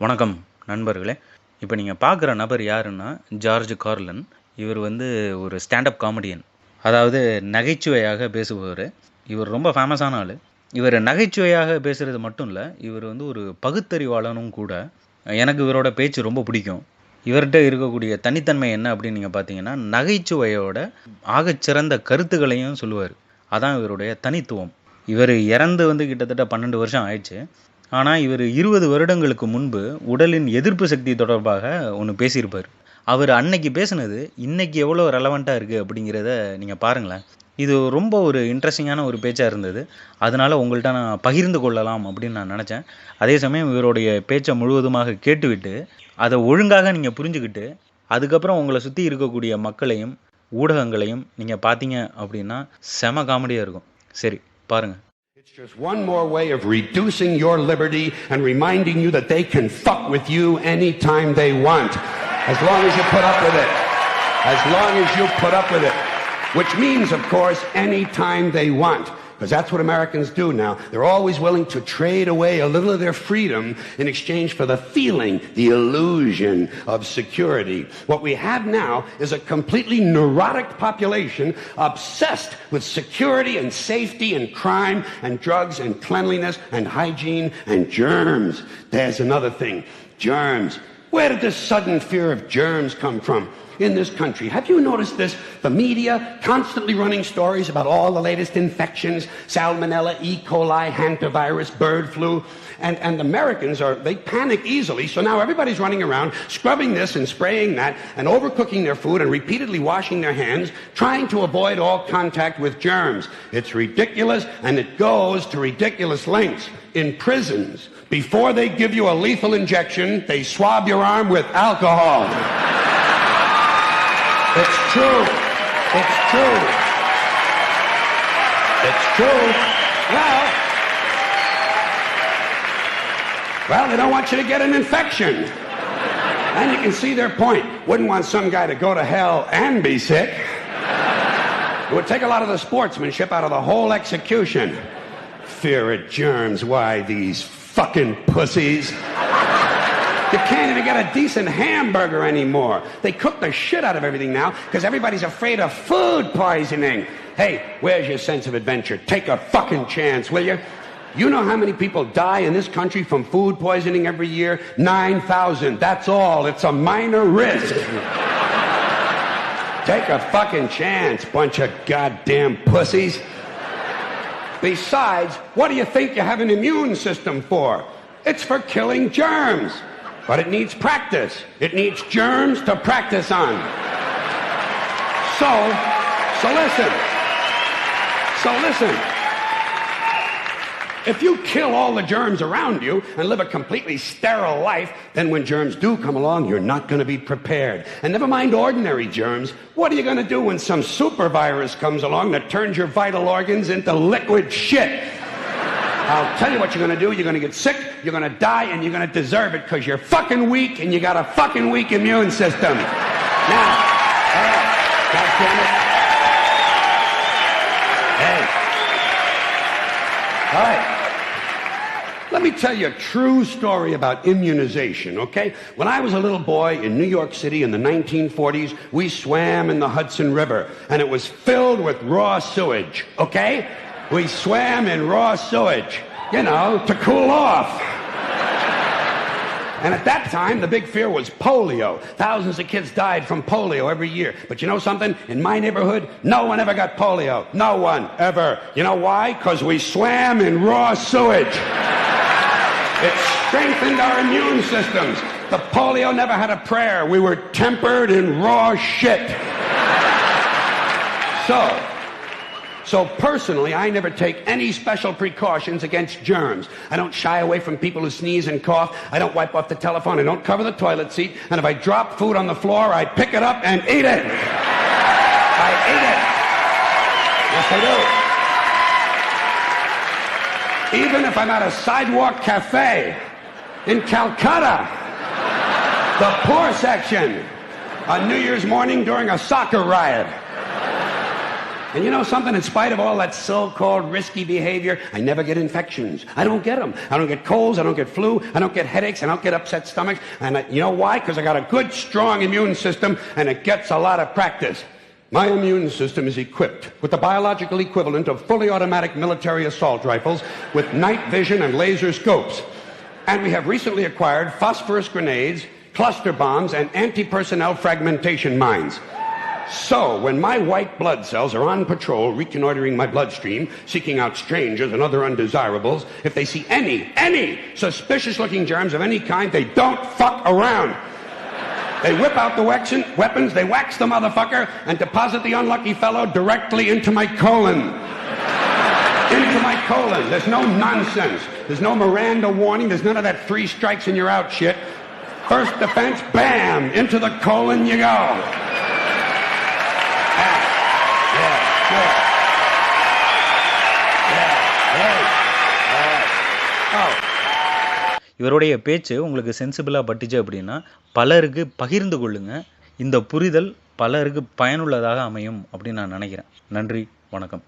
வணக்கம் நண்பர்களே. இப்போ நீங்கள் பார்க்குற நபர் யாருன்னா ஜார்ஜ் கார்லன். இவர் ஒரு ஸ்டாண்டப் காமெடியன், அதாவது நகைச்சுவையாக பேசுபவர். இவர் ரொம்ப ஃபேமஸான ஆள். இவர் நகைச்சுவையாக பேசுகிறது மட்டும் இல்லை, இவர் ஒரு பகுத்தறிவாளனும் கூட. எனக்கு இவரோட பேச்சு ரொம்ப பிடிக்கும். இவர்கிட்ட இருக்கக்கூடிய தனித்தன்மை என்ன அப்படின்னு நீங்கள் பார்த்தீங்கன்னா, நகைச்சுவையோட ஆகச்சிறந்த கருத்துக்களையும் சொல்லுவார். அதான் இவருடைய தனித்துவம். இவர் இறந்து கிட்டத்தட்ட 12 வருஷம் ஆயிடுச்சு. ஆனால் இவர் 20 வருடங்களுக்கு முன்பு உடலின் எதிர்ப்பு சக்தி தொடர்பாக ஒன்று பேசியிருப்பார். அவர் அன்னைக்கு பேசுனது இன்னைக்கு எவ்வளோ ரெலவெண்ட்டாக இருக்குது அப்படிங்கிறத நீங்கள் பாருங்களேன். இது ரொம்ப ஒரு இன்ட்ரெஸ்டிங்கான ஒரு பேச்சாக இருந்தது. அதனால் உங்கள்கிட்ட நான் பகிர்ந்து கொள்ளலாம் அப்படின்னு நான் நினச்சேன். அதே சமயம் இவருடைய பேச்சை முழுவதுமாக கேட்டுவிட்டு அதை ஒழுங்காக நீங்கள் புரிஞ்சுக்கிட்டு அதுக்கப்புறம் உங்களை சுற்றி இருக்கக்கூடிய மக்களையும் ஊடகங்களையும் நீங்கள் பார்த்தீங்க அப்படின்னா செம காமெடியாக இருக்கும். சரி பாருங்கள். It's just one more way of reducing your liberty and reminding you that they can fuck with you anytime they want. As long as you put up with it. As long as you put up with it. Which means, of course, anytime they want. Because that's what Americans do now. They're always willing to trade away a little of their freedom in exchange for the feeling, the illusion of security. What we have now is a completely neurotic population obsessed with security and safety and crime and drugs and cleanliness and hygiene and germs. There's another thing. Germs. Where did this sudden fear of germs come from? In this country. Have you noticed this? The media constantly running stories about all the latest infections, salmonella, E. coli, hantavirus, bird flu, and Americans they panic easily, so now everybody's running around scrubbing this and spraying that and overcooking their food and repeatedly washing their hands, trying to avoid all contact with germs. It's ridiculous, and it goes to ridiculous lengths. In prisons, before they give you a lethal injection, they swab your arm with alcohol. It's true. It's true. It's true. Well, they don't want you to get an infection. And you can see their point. Wouldn't want some guy to go to hell and be sick. It would take a lot of the sportsmanship out of the whole execution. Fear of germs. Why, these fucking pussies. You can't even get a decent hamburger anymore. They cook the shit out of everything now because everybody's afraid of food poisoning. Hey, where's your sense of adventure? Take a fucking chance, will you? You know how many people die in this country from food poisoning every year? 9,000. That's all. It's a minor risk. Take a fucking chance, bunch of goddamn pussies. Besides, what do you think you have an immune system for? It's for killing germs. But it needs practice. It needs germs to practice on. So listen. If you kill all the germs around you and live a completely sterile life, then when germs do come along, you're not going to be prepared. And never mind ordinary germs. What are you going to do when some super virus comes along that turns your vital organs into liquid shit? I'll tell you what you're going to do. You're going to get sick, you're going to die, and you're going to deserve it because you're fucking weak and you got a fucking weak immune system. Now, God damn it. Hey. All right. Let me tell you a true story about immunization, okay? When I was a little boy in New York City in the 1940s, we swam in the Hudson River, and it was filled with raw sewage, okay? We swam in raw sewage, to cool off. And at that time, the big fear was polio. Thousands of kids died from polio every year. But you know something? In my neighborhood, no one ever got polio. No one, ever. You know why? Because we swam in raw sewage. It strengthened our immune systems. The polio never had a prayer. We were tempered in raw shit. So personally, I never take any special precautions against germs. I don't shy away from people who sneeze and cough. I don't wipe off the telephone. I don't cover the toilet seat. And if I drop food on the floor, I pick it up and eat it. I eat it. Yes, I do. Even if I'm at a sidewalk cafe in Calcutta, the poor section, on New Year's morning during a soccer riot. And you know something? In spite of all that so-called risky behavior, I never get infections. I don't get them. I don't get colds. I don't get flu. I don't get headaches. I don't get upset stomachs. And you know why? Because I got a good, strong immune system, and it gets a lot of practice. My immune system is equipped with the biological equivalent of fully automatic military assault rifles with night vision and laser scopes. And we have recently acquired phosphorus grenades, cluster bombs, and anti-personnel fragmentation mines. So, when my white blood cells are on patrol reconnoitering my bloodstream, seeking out strangers and other undesirables, if they see any suspicious-looking germs of any kind, they don't fuck around. They whip out the weapons, they wax the motherfucker, and deposit the unlucky fellow directly into my colon. Into my colon. There's no nonsense. There's no Miranda warning. There's none of that 3 strikes and you're out shit. First defense, bam! Into the colon you go. இவருடைய பேச்சு உங்களுக்கு சென்சிபிளாக பட்டுச்சு அப்படின்னா பலருக்கு பகிர்ந்து கொள்ளுங்க. இந்த புரிதல் பலருக்கு பயனுள்ளதாக அமையும் அப்படின்னு நான் நினைக்கிறேன். நன்றி, வணக்கம்.